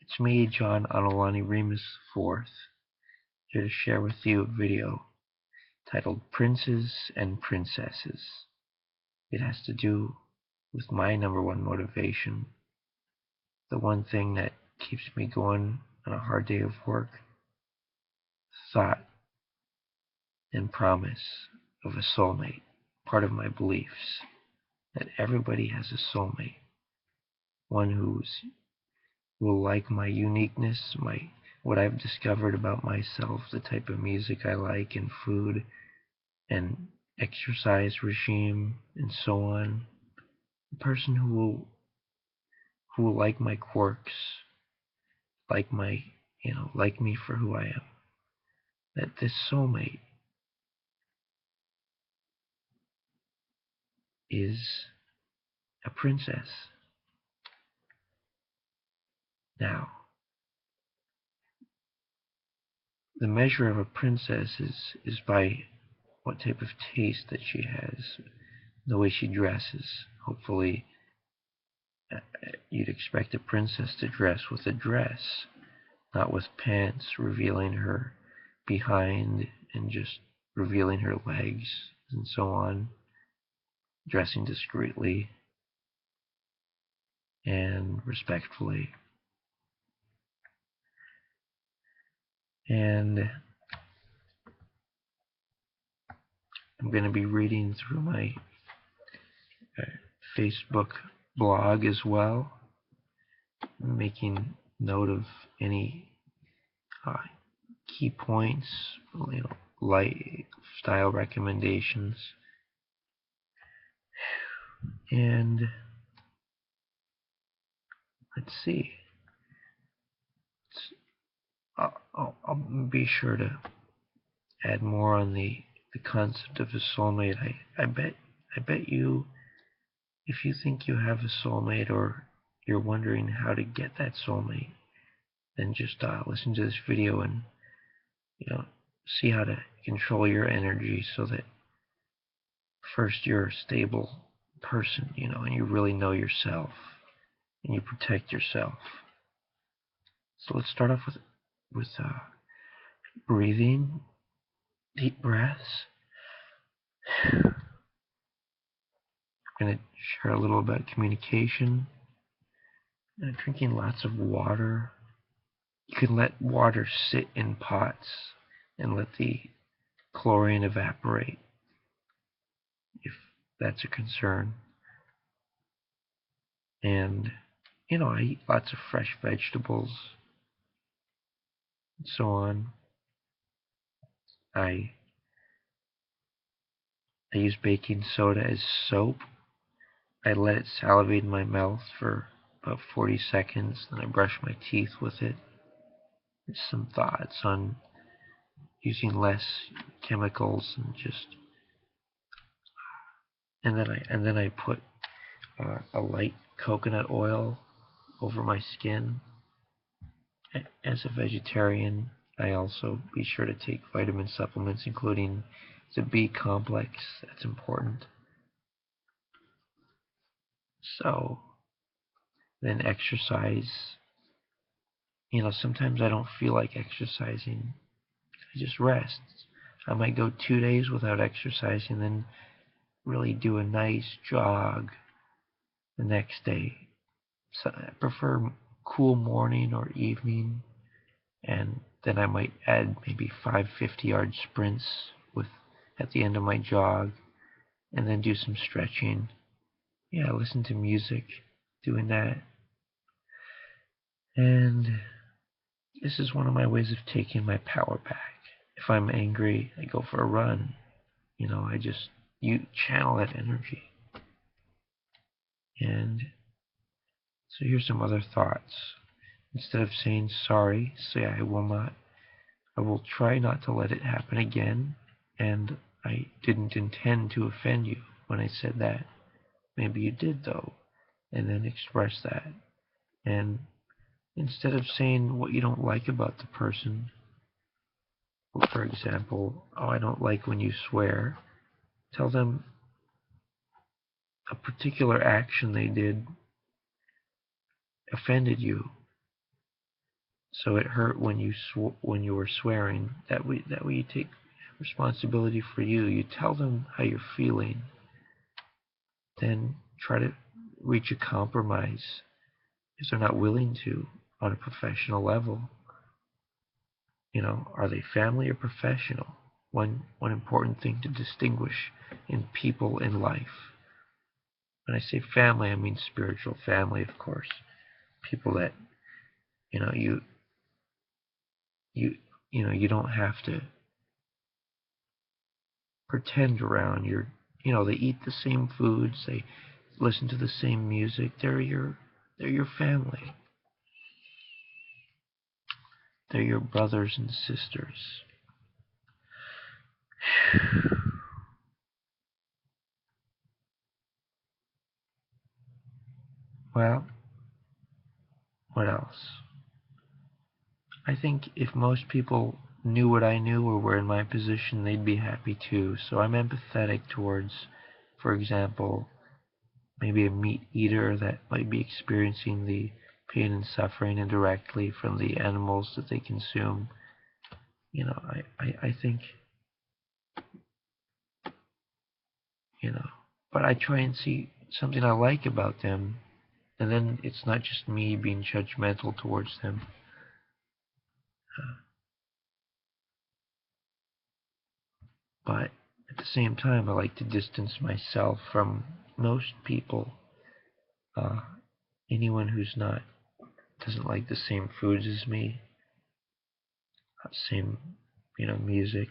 It's me, John Anolani Remus IV, here to share with you a video titled Princes and Princesses. It has to do with my number one motivation, the one thing that keeps me going on a hard day of work, thought and promise of a soulmate, part of my beliefs that everybody has a soulmate, one who will like my uniqueness, what I've discovered about myself, the type of music I like and food and exercise regime and so on. A person who will like my quirks, like me for who I am. That this soulmate is a princess. Now, the measure of a princess is by what type of taste that she has, the way she dresses. Hopefully, you'd expect a princess to dress with a dress, not with pants revealing her behind and just revealing her legs and so on, dressing discreetly and respectfully. And I'm going to be reading through my uh, Facebook blog as well, making note of any uh, key points, lifestyle recommendations, and let's see. I'll be sure to add more on the concept of a soulmate. I bet you, if you think you have a soulmate or you're wondering how to get that soulmate, then just listen to this video and you know see how to control your energy so that first you're a stable person, and you really know yourself and you protect yourself. So let's start off with breathing, deep breaths. I'm going to share a little about communication. Drinking lots of water. You can let water sit in pots and let the chlorine evaporate if that's a concern. And, I eat lots of fresh vegetables and so on. I use baking soda as soap. I let it salivate in my mouth for about 40 seconds, then I brush my teeth with it. There's some thoughts on using less chemicals and then I put a light coconut oil over my skin. As a vegetarian, I also be sure to take vitamin supplements, including the B complex. That's important. So then exercise. Sometimes I don't feel like exercising. I just rest. I might go 2 days without exercising, then really do a nice jog the next day. So I prefer cool morning or evening, and then I might add maybe 5 50-yard sprints with at the end of my jog, and then do some stretching. Yeah, listen to music, doing that. And this is one of my ways of taking my power back. If I'm angry, I go for a run. You channel that energy. And so here's some other thoughts. Instead of saying sorry, say I will try not to let it happen again, and I didn't intend to offend you when I said that. Maybe you did though, and then express that. And instead of saying what you don't like about the person, for example, oh, I don't like when you swear, tell them a particular action they did offended you, So it hurt when when you were swearing. That way you take responsibility for you. You tell them how you're feeling. Then try to reach a compromise if they're not willing to on a professional level. Are they family or professional? One important thing to distinguish in people in life. When I say family, I mean spiritual family, of course. People that you know you you you don't have to pretend around. They eat the same foods, they listen to the same music. They're your family. They're your brothers and sisters. Well, what else? I think if most people knew what I knew or were in my position, they'd be happy too. So I'm empathetic towards, for example, maybe a meat eater that might be experiencing the pain and suffering indirectly from the animals that they consume. I think, you know, but I try and see something I like about them, and then it's not just me being judgmental towards them. But at the same time, I like to distance myself from most people. Uh, Anyone who's not doesn't like the same foods as me, same music.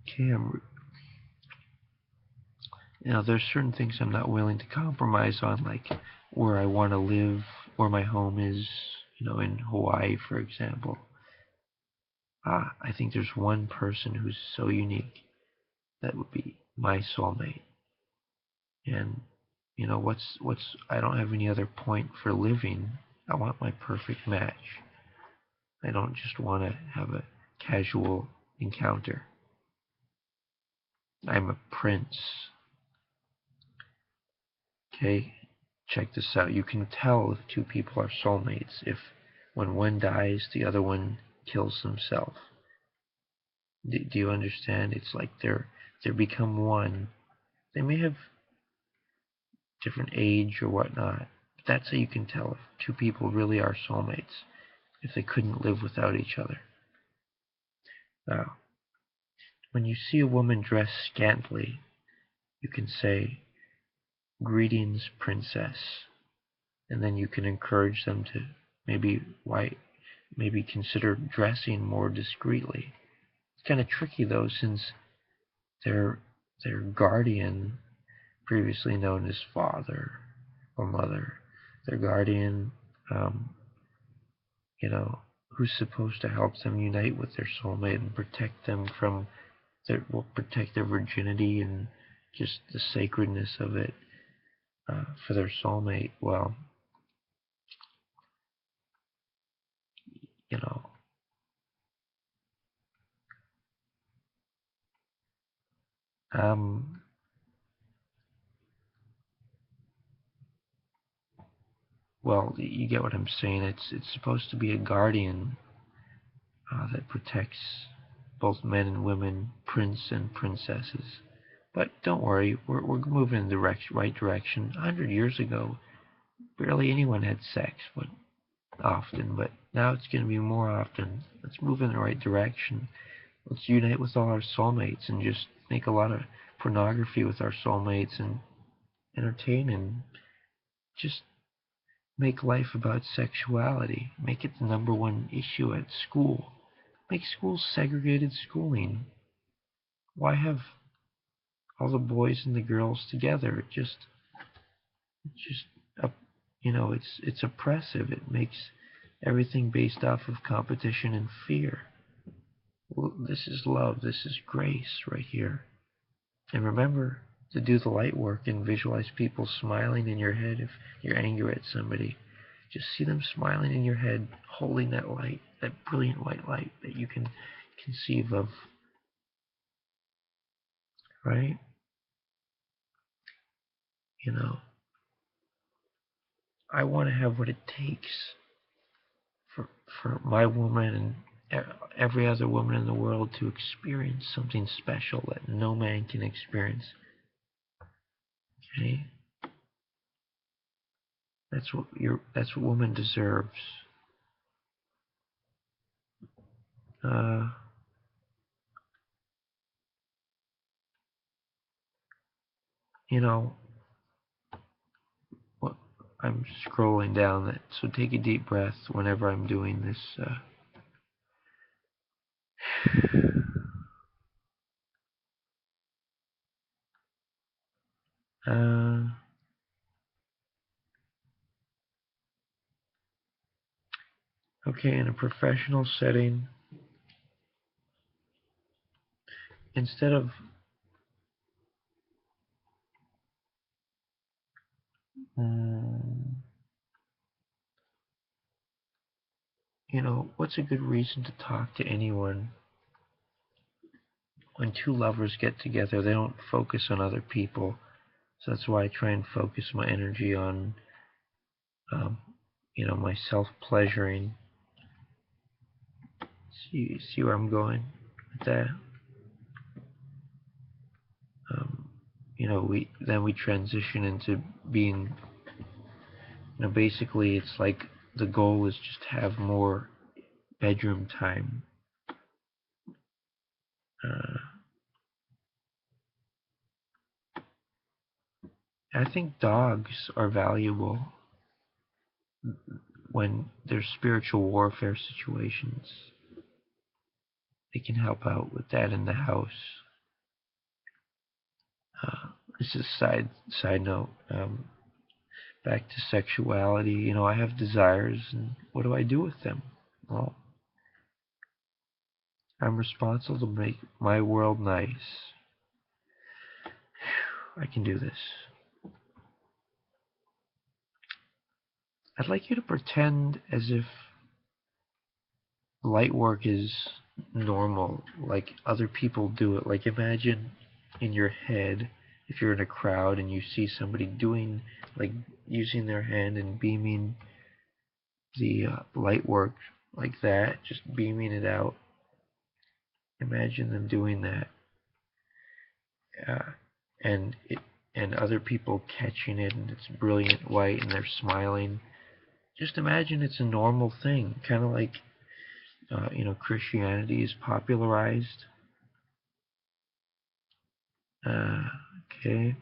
Okay, there's certain things I'm not willing to compromise on, like where I want to live, where my home is. In Hawaii, for example. I think there's one person who's so unique that would be my soulmate. And what's I don't have any other point for living. I want my perfect match. I don't just want to have a casual encounter. I'm a prince. Okay? Check this out. You can tell if two people are soulmates if when one dies, the other one kills themselves. Do you understand? It's like they're become one. They may have different age or whatnot. But that's how you can tell if two people really are soulmates, if they couldn't live without each other. Now, when you see a woman dressed scantily, you can say, "Greetings, princess," and then you can encourage them to maybe consider dressing more discreetly. It's kind of tricky though, since their guardian, previously known as father or mother, their guardian, um, you know, who's supposed to help them unite with their soulmate and protect them from protect their virginity and just the sacredness of it for their soulmate. Well, you know, um, well, you get what I'm saying. It's supposed to be a guardian that protects both men and women, prince and princesses. But don't worry, we're moving in the right direction. 100 years ago, barely anyone had sex, but often. But now it's going to be more often. Let's move in the right direction. Let's unite with all our soulmates and just make a lot of pornography with our soulmates and entertain and just make life about sexuality. Make it the number one issue at school. Make school segregated schooling. Why have all the boys and the girls together? Just uh, it's oppressive. It makes everything based off of competition and fear. Well, this is love. This is grace right here. And remember to do the light work and visualize people smiling in your head if you're angry at somebody. Just see them smiling in your head, holding that light, that brilliant white light that you can conceive of. Right? You know, I want to have what it takes for my woman and every other woman in the world to experience something special that no man can experience. Okay? That's what woman deserves. Uh, you know, what I'm scrolling down that, so take a deep breath whenever I'm doing this. Okay, in a professional setting, instead of what's a good reason to talk to anyone? When two lovers get together, they don't focus on other people. So that's why I try and focus my energy on, um, my self-pleasuring. See where I'm going with that? Um, we transition into being, basically it's like the goal is just to have more bedroom time. Uh, I think dogs are valuable when there's spiritual warfare situations. They can help out with that in the house. This is side note. Back to sexuality. I have desires, and what do I do with them? Well, I'm responsible to make my world nice. I can do this. I'd like you to pretend as if light work is normal, like other people do it. Like imagine in your head, if you're in a crowd and you see somebody doing, like using their hand and beaming the light work like that, just beaming it out. Imagine them doing that, uh, and other people catching it, and it's brilliant white, and they're smiling. Just imagine it's a normal thing, kind of like Christianity is popularized. Okay.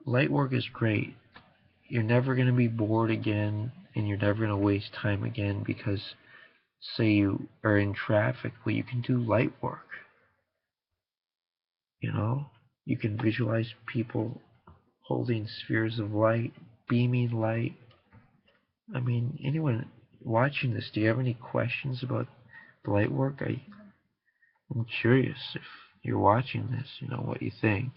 Light work is great. You're never going to be bored again, and you're never going to waste time again because, say, you are in traffic, well, you can do light work. You can visualize people holding spheres of light, beaming light. I mean, anyone watching this, do you have any questions about the light work? I'm curious if you're watching this, what you think.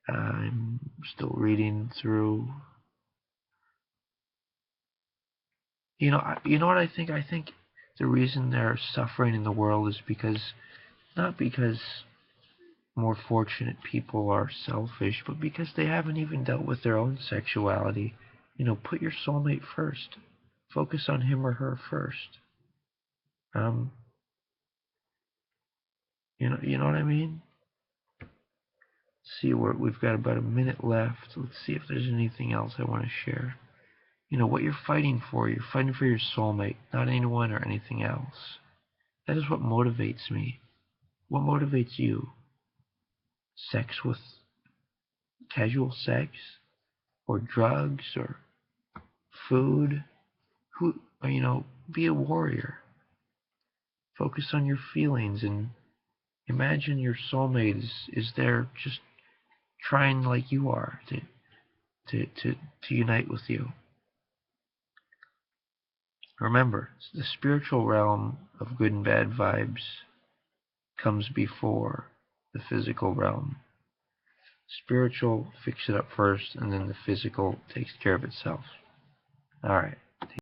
I'm still reading through. You know what I think? I think the reason they're suffering in the world is not because more fortunate people are selfish, but because they haven't even dealt with their own sexuality. Put your soulmate first. Focus on him or her first. Um, you know what I mean? See, we've got about a minute left. Let's see if there's anything else I want to share. What you're fighting for. You're fighting for your soulmate, not anyone or anything else. That is what motivates me. What motivates you? Sex with casual sex, or drugs, or food? Be a warrior. Focus on your feelings and imagine your soulmate is there just trying like you are to unite with you. Remember, the spiritual realm of good and bad vibes comes before the physical realm. Spiritual, fix it up first, and then the physical takes care of itself. All right.